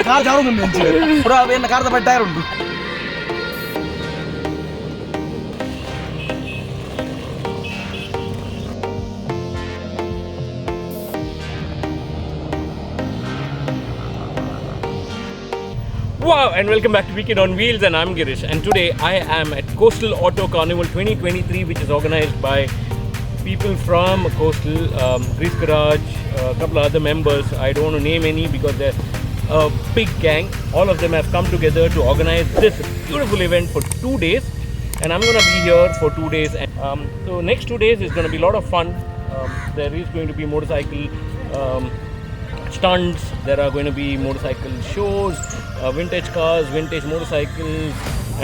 Car ചാടുന്നുണ്ട് ഇവിടെ car ടയറുണ്ട്. Wow, and welcome back to Weekend on Wheels, and I'm Girish, and today I am at Coastal Auto Carnival 2023, which is organized by people from Coastal, Greece Garage, a couple of other members. I don't want to name any because they're a big gang. All of them have come together to organize this beautiful event for 2 days, and I'm going to be here for 2 days. So next 2 days is going to be a lot of fun. There is going to be motorcycle stunts, there are going to be motorcycle shows, vintage cars, vintage motorcycles,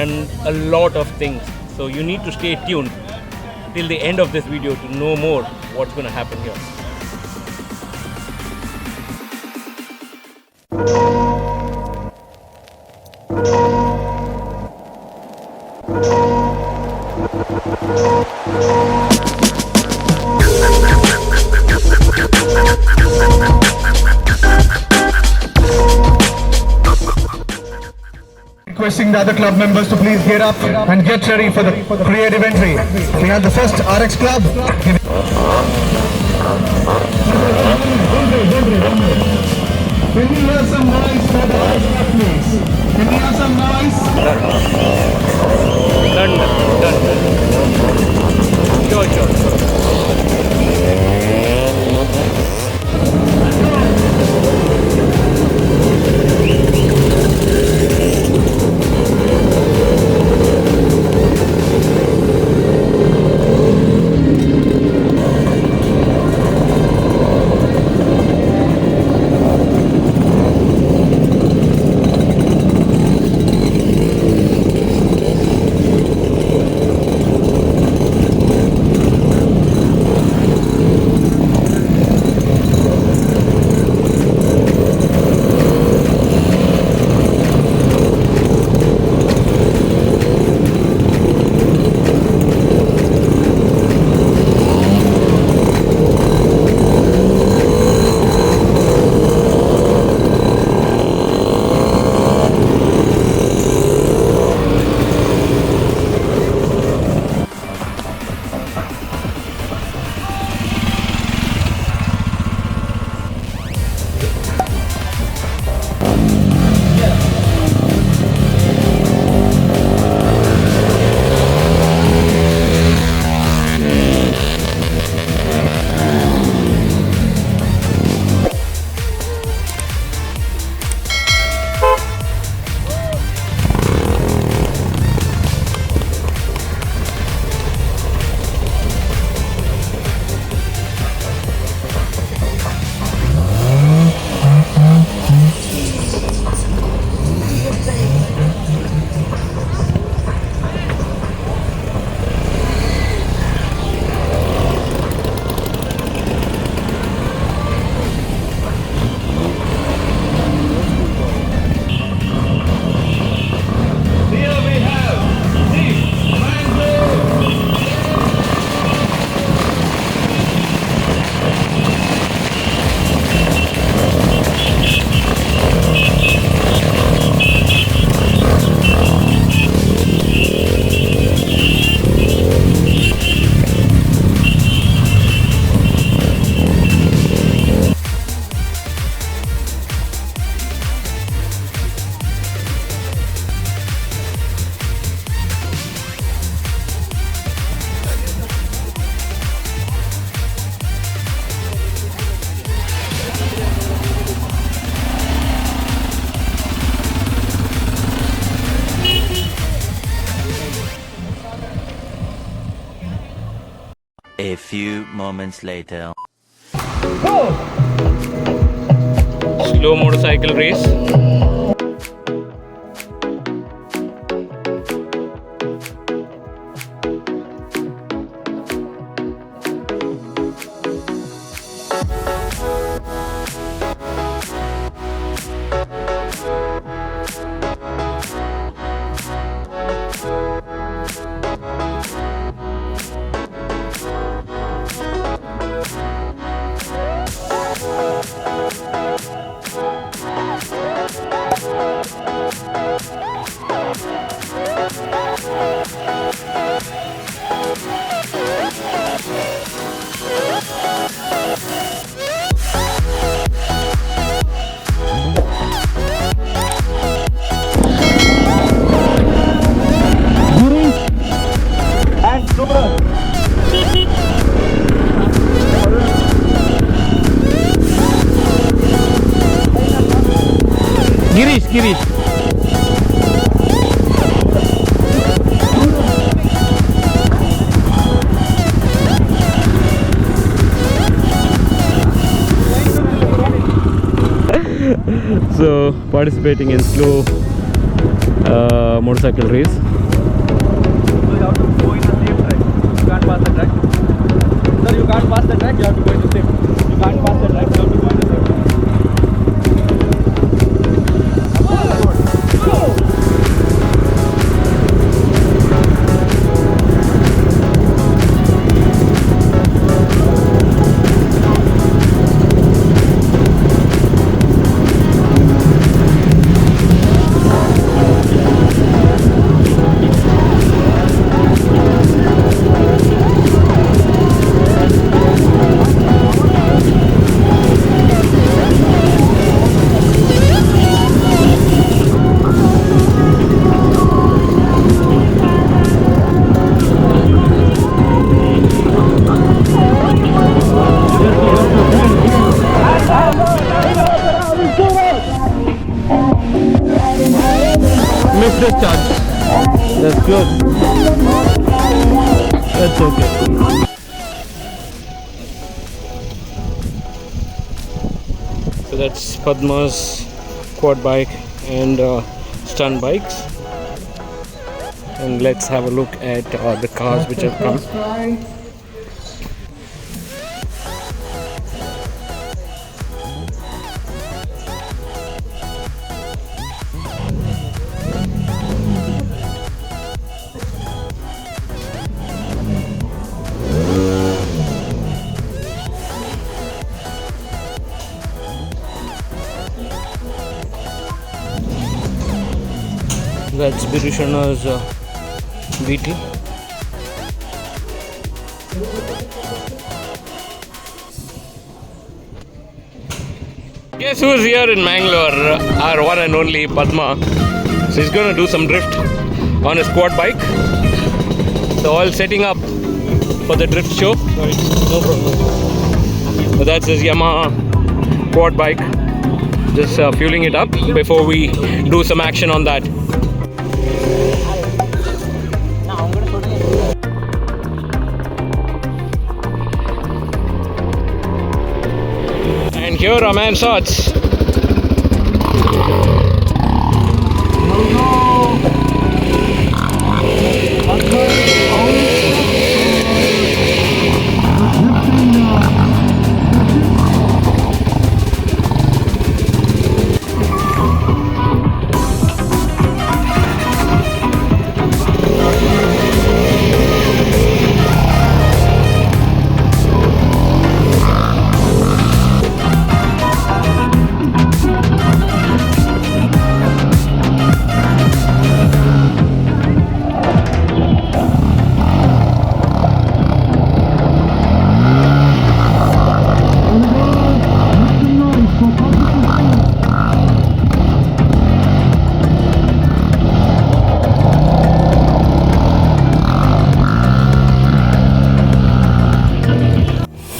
and a lot of things. So you need to stay tuned till the end of this video to know more what's going to happen here. Requesting the other club members to please get up and get ready for the creative entry. We have the first RX club. Can we hear some noise for the RX club, please? Can we hear some noise? Done. Sure. A few moments later. Slow motorcycle race. Girish. So participating in slow motorcycle race. So you have to go in the same track. You can't pass the track. Sir, you can't pass the track. You have to go in the same. You can't pass the track. You have to go in the same. Missed this chance. That's close. That's okay. So that's Padma's quad bike and stunt bikes. And let's have a look at the cars which have come. That's Birishana's Beetle. Guess who's here in Mangalore? Our one and only Padma. So he's gonna do some drift on his quad bike. So all setting up for the drift show. Sorry, no problem. So that's his Yamaha quad bike. Just fueling it up before we do some action on that. And here our man Sats.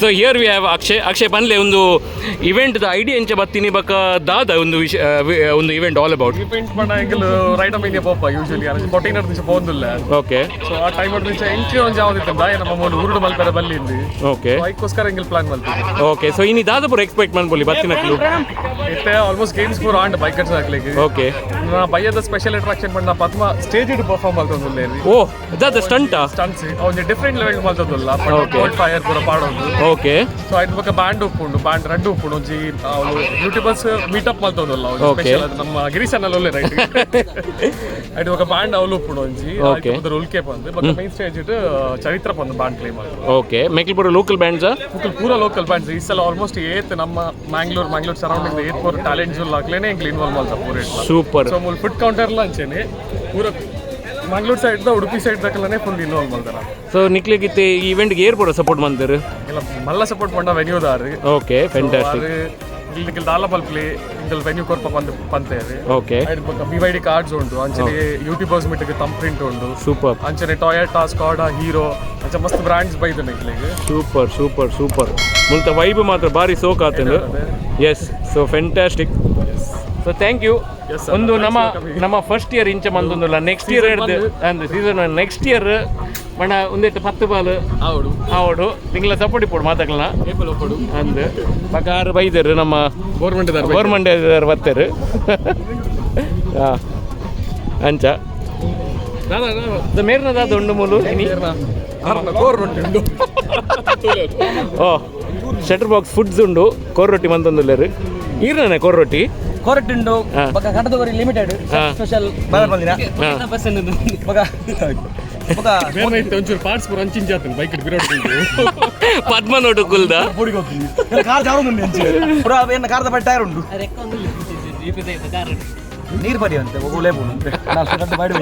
So here we have Akshay Panle ಒಂದು event the idea ಎಂಚ ಬತ್ತಿನಿ ಬಕ ದಾದ ಒಂದು ಒಂದು event all about event ಪಂಡ ಎಂಕಲ್ right up India ಪೋಪ usually ಅನ 14 ದಿವಸ ಪೋಂದುಲ್ಲ okay so ಆ ಟೈಮ್ ಅಡ್ ದಿವಸ ಎಂಟ್ರಿ ಒಂದು ಜಾವದಿತ್ತ ಬಾಯ ನಮ್ಮ ಮೂರು ಊರುಡು ಮಲ್ಪರ ಬಲ್ಲಿಂದಿ ಓಕೆ ಅದಕ್ಕೋಸ್ಕರ ಎಂಕಲ್ ಪ್ಲಾನ್ ಮಲ್ತಿದ್ದೆ ಓಕೆ ಸೊ ಇನಿ ದಾದ ಪುರ ಎಕ್ಸ್ಪೆಕ್ಟ್ ಮಾಡ್ಬೋಲಿ ಬತ್ತಿನಕ್ಲು ಇತ್ತೆ ಆಲ್ಮೋಸ್ಟ್ ಗೇಮ್ಸ್ ಪೂರ ಆಂಡ್ ಬೈಕರ್ಸ್ ಹಾಕ್ಲಿಕ್ಕೆ ಓಕೆ ನಾ ಬಯ್ಯದ ಸ್ಪೆಷಲ್ ಅಟ್ರಾಕ್ಷನ್ ಪಂಡ ಪದ್ಮ ಸ್ಟೇಜ್ ಇಡ್ ಪರ್ಫಾರ್ಮ್ ಮಾಡ್ತೊಂದುಲ್ಲೆ ಓ ದಾದ ಸ್ಟಂಟಾ ಸ್ಟಂಟ್ಸ್ ಒಂದು ಡಿಫರೆಂಟ್ ಲೆವೆಲ್ ಮಾಡ್ತೊಂದುಲ್ಲ ಕೋಲ್ಡ್ ಫೈರ್ ಪೂರ ಪಾಡೋದು ಓಕೆ ಸೊ ಐದು ಬಕ ಬ್ಯಾಂಡ್ ಉಪ್ಪುಂಡು ಬ್ಯಾಂಡ್ ರೆಡ್ ಉಪ್ಪುಂಡು ಒಂಜಿ ಯೂಟ್ಯೂಬರ್ಸ್ ಮೀಟಪ್ ಮಾಡ್ತೊಂದುಲ್ಲ ಸ್ಪೆಷಲ್ ನಮ್ಮ ಗಿರೀಶನಲ್ಲಿ ಒಳ್ಳೆ ರೈಟ್ ಐದು ಬಕ ಬ್ಯಾಂಡ್ ಅವಲು ಉಪ್ಪುಂಡು ಒಂಜಿ ಅದರ ಉಲ್ಕೆ ಬಂದು ಬಕ ಮೈನ್ ಸ್ಟೇಜ್ ಇಟ್ಟು ಚರಿತ್ರ ಬಂದು ಬ್ಯಾಂಡ್ ಕ್ಲೇಮ್ ಆಗುತ್ತೆ ಓಕೆ ಮೇಕಲ್ ಪೂರ ಲೋಕಲ್ ಬ್ಯಾಂಡ್ಸ್ ಪೂರ ಲೋಕಲ್ ಬ್ಯಾಂಡ್ಸ್ ಈ ಸಲ ಆಲ್ಮೋಸ್ಟ್ ಏತ್ ನಮ್ಮ ಮ್ಯಾಂಗ್ಳೂರ್ ಸರೌಂಡಿಂಗ್ ಏತ್ ಪೂರ ಟ್ಯಾಲೆಂಟ್ ಜುಲ್ ಹಾಕ್ಲೇನೆ ಇಂಗ್ಲಿ ಇನ್ವಾಲ್ವ್ ಮಾಡ್ತಾ ಪೂರ ಸೂಪರ್ ಸೊ ಮುಲ್ ಫುಡ್ ಕೌಂಟರ್ ಅಂಚೆನೆ ಪೂರ ಮಂಗಳೂರು ಸೈಡ್ ಉಡುಪಿ ಸೈಡ್ ದಕ್ಕಲೇ ಫುಲ್ ಇನ್ವಾಲ್ವ್ ಮಾಡ್ತಾರೆ ಸೊ ನಿಕ್ಲಿಗಿತ್ತೆ ಈ ಇವೆಂಟ್ಗೆ ಏರ್ ಪೂರ ಸಪೋರ್ಟ್ ಮಾಡ್ತಾರೆ ಇಲ್ಲ ಮಲ್ಲ ಸಪೋರ್ಟ್ ಪಂಡ ವೆನ್ಯೂದಾರು ಓಕೆ ಫ್ಯಾಂಟಾಸ್ಟಿಕ್ ಇಲ್ಲಿ ದಾಲಪಲ್ ಪ್ಲೇ ಇಂಕಲ್ ವೆನ್ಯೂ ಕೊರ್ಪ ಪಂತೇರಿ ಓಕೆ BYD ಕಾರ್ಡ್ಸ್ ಉಂಟು ಅಂಚನೆ ಯೂಟ್ಯೂಬರ್ಸ್ ಮೀಟಿಗೆ ತಮ್ ಪ್ರಿಂಟ್ ಉಂಟು ಸೂಪರ್ ಅಂಚನೆ ಟೊಯೋಟಾ ಸ್ಕಾಡಾ ಹೀರೋ ಅಂಚ ಮಸ್ತ್ ಬ್ರಾಂಡ್ಸ್ ಬೈದು ನಿಕ್ಲಿಗೆ ಸೂಪರ್ ಮುಲ್ತ ವೈಬ್ ಮಾತ್ರ ಬಾರಿ ಸೋಕ್ ಆತಂದು yes so fantastic so thank you Yes, sir. ಒಂದು Thanks for coming. ನಮ್ಮ ಫಸ್ಟ್ ಇಯರ್ ಇಂಚ ಮಂದೊಂದುಲ್ಲ ನೆಕ್ಸ್ಟ್ ಇಯರ್ ಅಂದ್ರೆ ಸೀಸನ್ ನೆಕ್ಸ್ಟ್ ಇಯರ್ ಮಣ ಒಂದೆಟ್ಟು 10 ಬಾಲ್ ಆವಡು ತಿಂಗಳ ಸಪೋರ್ಟ್ ಇಪ್ಪಡು ಮಾತಾಡಲ್ಲ ಅಂದು ಬಕಾರು ಬೈದರು ನಮ್ಮ ಗೌರ್ಮೆಂಟ್ ಬರ್ತಾರೆ ಅಂಚ ಮೇರ್ನದಾದ ಉಂಡು ಮೂಲು ಓ ಶಟರ್ ಬಾಕ್ಸ್ ಫುಡ್ಸ್ ಉಂಡು ಕೋರ್ ರೊಟ್ಟಿ ಮಂತೊಂದುಲ್ಲೇರು ಈರ್ನೇ ಕೋರ್ ರೊಟ್ಟಿ ಕೊರಟುಂಡು ಬಕ ಕಟದವರಿ ಲಿಮಿಟೆಡ್ ಸ್ಪೆಷಲ್ ಬಾರ್ ಬಂದಿನ ಬಕ ಬಕ ಒಂಚೂರು ಪಾರ್ಟ್ಸ್ ಪೂರ ಅಂಚಿಂಚಾತನು ಬೈಕ್ ಬಿರೋಡ್ ಪದ್ಮ ನೋಡು ಕುಲ್ದ ಕಾರ್ ಜಾರುಂದು ಅಂಚಿ ಪೂರ ಏನ ಕಾರ್ದ ಬೈ ಟೈರ್ ಉಂಡು ನೀರು ಪಡಿ ಅಂತ ಒಗುಲೇ ಬೋದು ನಾನು ಕಟ್ಟ ಬಾಡಿ